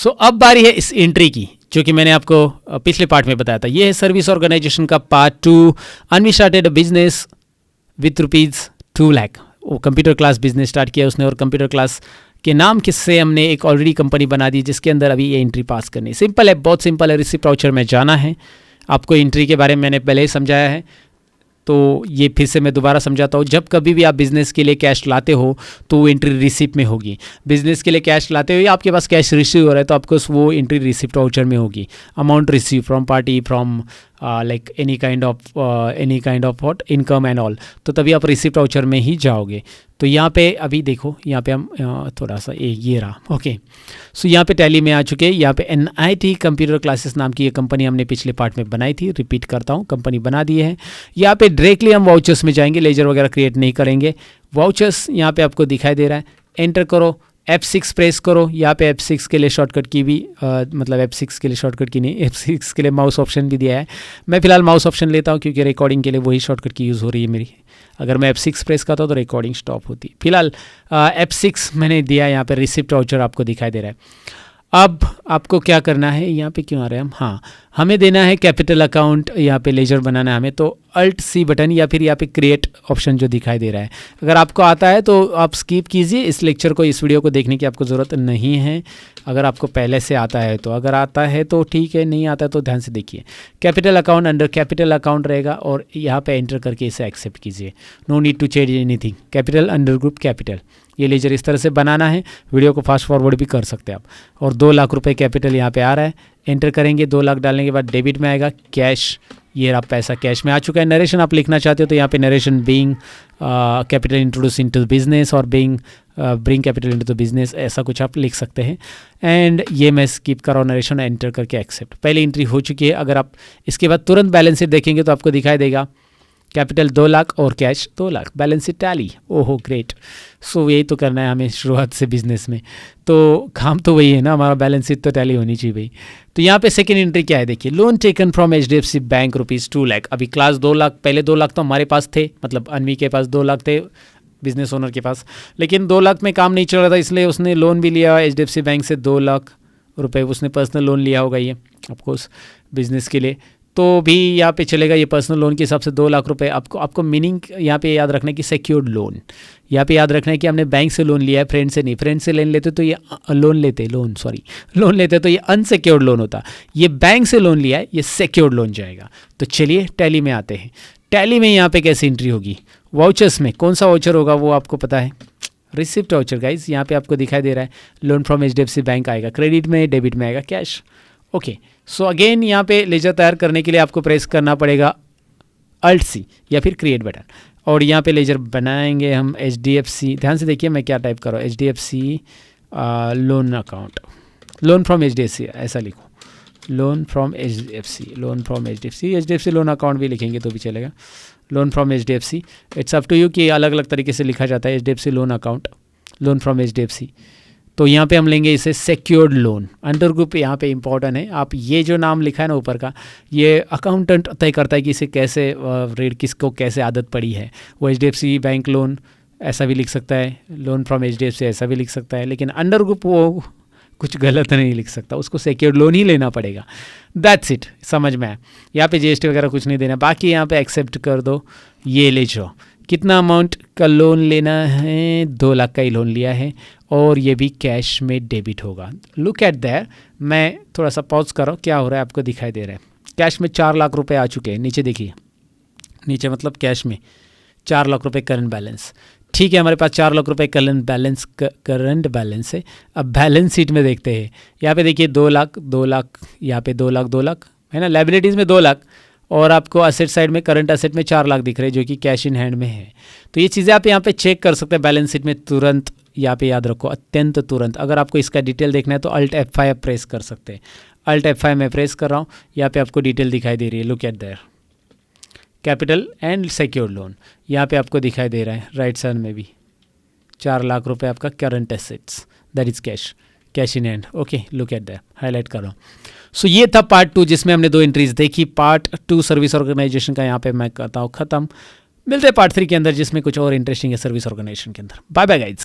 सो अब बारी है इस एंट्री की, जो कि मैंने आपको पिछले पार्ट में बताया था। ये है सर्विस ऑर्गेनाइजेशन का part 2। Anvi started a business with ₹2 lakh. वो कंप्यूटर क्लास बिजनेस स्टार्ट किया उसने, और कंप्यूटर क्लास के नाम किससे हमने एक ऑलरेडी कंपनी बना दी जिसके अंदर अभी ये एंट्री पास करनी। सिंपल है, बहुत सिंपल है। रिसिप्ट वाउचर में जाना है। आपको एंट्री के बारे में मैंने पहले ही समझाया है, तो ये फिर से मैं दोबारा समझाता हूँ। जब कभी भी आप बिज़नेस के लिए कैश लाते हो तो वो एंट्री रिसिप्ट में होगी। बिज़नेस के लिए कैश लाते हो या आपके पास कैश रिसीव हो रहा है तो आपको वो एंट्री रिसिप्ट वाउचर में होगी। Amount receive from party, from like any kind of what income and all, तो तभी आप रिसिप्ट वाउचर में ही जाओगे। तो यहाँ पे अभी देखो, यहाँ पे हम थोड़ा सा ये रहा। ओके, सो यहाँ पे टैली में आ चुके हैं। यहाँ पे NIT कंप्यूटर क्लासेस नाम की ये कंपनी हमने पिछले पार्ट में बनाई थी। रिपीट करता हूँ, कंपनी बना दी है। यहाँ पे डायरेक्टली हम वाउचर्स में जाएंगे, लेजर वगैरह क्रिएट नहीं करेंगे। वाउचर्स यहाँ पे आपको दिखाई दे रहा है, एंटर करो, F6 प्रेस करो। यहाँ पे F6 के लिए शॉर्टकट की भी मतलब F6 के लिए शॉर्टकट की नहीं, F6 के लिए माउस ऑप्शन भी दिया है। मैं फिलहाल माउस ऑप्शन लेता हूँ क्योंकि रिकॉर्डिंग के लिए वही शॉर्टकट की यूज़ हो रही है मेरी। अगर मैं F6 प्रेस करता हूँ तो रिकॉर्डिंग स्टॉप होती। फिलहाल F6 मैंने दिया। यहाँ पे रिसिप्ट वाउचर आपको दिखाई दे रहा है। अब आपको क्या करना है, यहाँ पे क्यों आ रहे हैं हम, हाँ, हमें देना है कैपिटल अकाउंट। यहाँ पे लेजर बनाना है हमें, तो Alt+C बटन या फिर यहाँ पे क्रिएट ऑप्शन जो दिखाई दे रहा है। अगर आपको आता है तो आप स्किप कीजिए इस लेक्चर को, इस वीडियो को देखने की आपको ज़रूरत नहीं है। अगर आपको पहले से आता है तो, अगर आता है तो ठीक है, नहीं आता है तो ध्यान से देखिए। Capital account under capital account रहेगा और यहाँ पे एंटर करके इसे एक्सेप्ट कीजिए। No need to change anything. Capital under group capital, ये लेजर इस तरह से बनाना है। वीडियो को फास्ट फॉरवर्ड भी कर सकते हैं आप। और 2 लाख रुपए कैपिटल यहाँ पे आ रहा है, एंटर करेंगे। 2 लाख डालने के बाद डेबिट में आएगा कैश। ये आप पैसा कैश में आ चुका है। नरेशन आप लिखना चाहते हो तो यहाँ पे narration being capital introduce into business और being bring capital into the business, ऐसा कुछ आप लिख सकते हैं। एंड ये मैं स्किप कर रहा हूँ, नरेशन एंटर करके एक्सेप्ट। पहले एंट्री हो चुकी है। अगर आप इसके बाद तुरंत बैलेंस शीट देखेंगे तो आपको दिखाई देगा कैपिटल 2 लाख और cash 2 lakh, balance sheet tally. ओहो ग्रेट। सो यही तो करना है हमें शुरुआत से बिजनेस में, तो काम तो वही है ना, हमारा बैलेंस शीट तो टैली होनी चाहिए भाई। तो यहाँ पे सेकंड एंट्री क्या है देखिए, loan taken from HDFC bank ₹2 lakh. अभी क्लास 2 लाख, पहले 2 लाख तो हमारे पास थे, मतलब अनवी के पास 2 लाख थे बिजनेस ओनर के पास, लेकिन 2 लाख में काम नहीं चल रहा था, इसलिए उसने लोन भी लिया HDFC बैंक से। 2 लाख रुपए उसने पर्सनल लोन लिया होगा ये ऑफकोर्स बिजनेस के लिए, तो भी यहाँ पे चलेगा। ये पर्सनल लोन के हिसाब से 2 लाख रुपए। आपको मीनिंग यहाँ पे याद रखना है कि सिक्योर्ड लोन, यहाँ पे याद रखना है कि हमने बैंक से लोन लिया है, फ्रेंड से नहीं। फ्रेंड से लोन लेते तो ये लोन लेते तो ये अनसिक्योर्ड लोन होता। ये बैंक से लोन लिया है, ये सिक्योर्ड लोन जाएगा। तो चलिए टैली में आते हैं। टैली में यहाँ पे कैसे एंट्री होगी, वाउचर्स में कौन सा वाउचर होगा वो आपको पता है, रिसिप्ट वाउचर गाइज। यहाँ पे आपको दिखाई दे रहा है लोन फ्रॉम HDFC बैंक आएगा, क्रेडिट में, डेबिट में आएगा कैश। ओके, सो अगेन यहाँ पे लेजर तैयार करने के लिए आपको प्रेस करना पड़ेगा Alt+C या फिर क्रिएट बटन, और यहाँ पे लेजर बनाएंगे हम HDFC। ध्यान से देखिए मैं क्या टाइप कर रहा हूँ, HDFC loan account, loan from HDFC ऐसा लिखो, loan from HDFC loan account भी लिखेंगे तो भी चलेगा। Loan from HDFC, it's up to you कि अलग अलग तरीके से लिखा जाता है। HDFC loan account, loan from HDFC। तो यहाँ पे हम लेंगे इसे सिक्योर्ड लोन। अंडर ग्रुप यहाँ पे इंपॉर्टेंट है, आप ये जो नाम लिखा है ना ऊपर का, ये अकाउंटेंट तय करता है कि इसे कैसे रेट, किसको कैसे आदत पड़ी है। वो HDFC बैंक लोन ऐसा भी लिख सकता है, लोन फ्रॉम HDFC ऐसा भी लिख सकता है, लेकिन अंडर ग्रुप वो कुछ गलत नहीं लिख सकता, उसको सिक्योर्ड लोन ही लेना पड़ेगा। दैट्स इट, समझ में आया। यहाँ पे GST वगैरह कुछ नहीं देना, बाकी यहाँ पे एक्सेप्ट कर दो। ये ले जाओ, कितना अमाउंट का लोन लेना है, 2 लाख का ही लोन लिया है, और ये भी कैश में डेबिट होगा। लुक एट दैट, मैं थोड़ा सा पॉज करो, क्या हो रहा है आपको दिखाई दे रहा है। कैश में 4 लाख रुपए आ चुके हैं, नीचे देखिए, नीचे मतलब कैश में 4 लाख रुपए करंट बैलेंस। ठीक है, हमारे पास 4 लाख रुपए करंट बैलेंस है। अब बैलेंस शीट में देखते हैं, यहाँ पे देखिए 2 लाख, यहाँ पे 2 लाख है ना, लायबिलिटीज़ में 2 लाख, और आपको असेट साइड में करंट असेट में 4 लाख दिख रहे हैं जो कि कैश इन हैंड में है। तो ये चीज़ें आप यहाँ पे चेक कर सकते हैं बैलेंस शीट में तुरंत। यहाँ पे याद रखो, अत्यंत तुरंत। अगर आपको इसका डिटेल देखना है तो Alt+F5 प्रेस करते हैं। Alt+F5 मैं प्रेस कर रहा हूँ, यहाँ पे आपको डिटेल दिखाई दे रही है। Look at there, capital and secured loan यहाँ पे आपको दिखाई दे रहा है, राइट साइड में भी 4 लाख रुपए आपका current assets, that is cash in hand. Okay, look at that, highlight कर रहा हूँ। सो ये था पार्ट 2 जिसमें हमने 2 एंट्रीज देखी। पार्ट 2 सर्विस ऑर्गेनाइजेशन का यहाँ पे मैं करता हूँ ख़त्म। मिलते हैं पार्ट 3 के अंदर जिसमें कुछ और इंटरेस्टिंग है सर्विस ऑर्गेनाइजेशन के अंदर। Bye bye guys.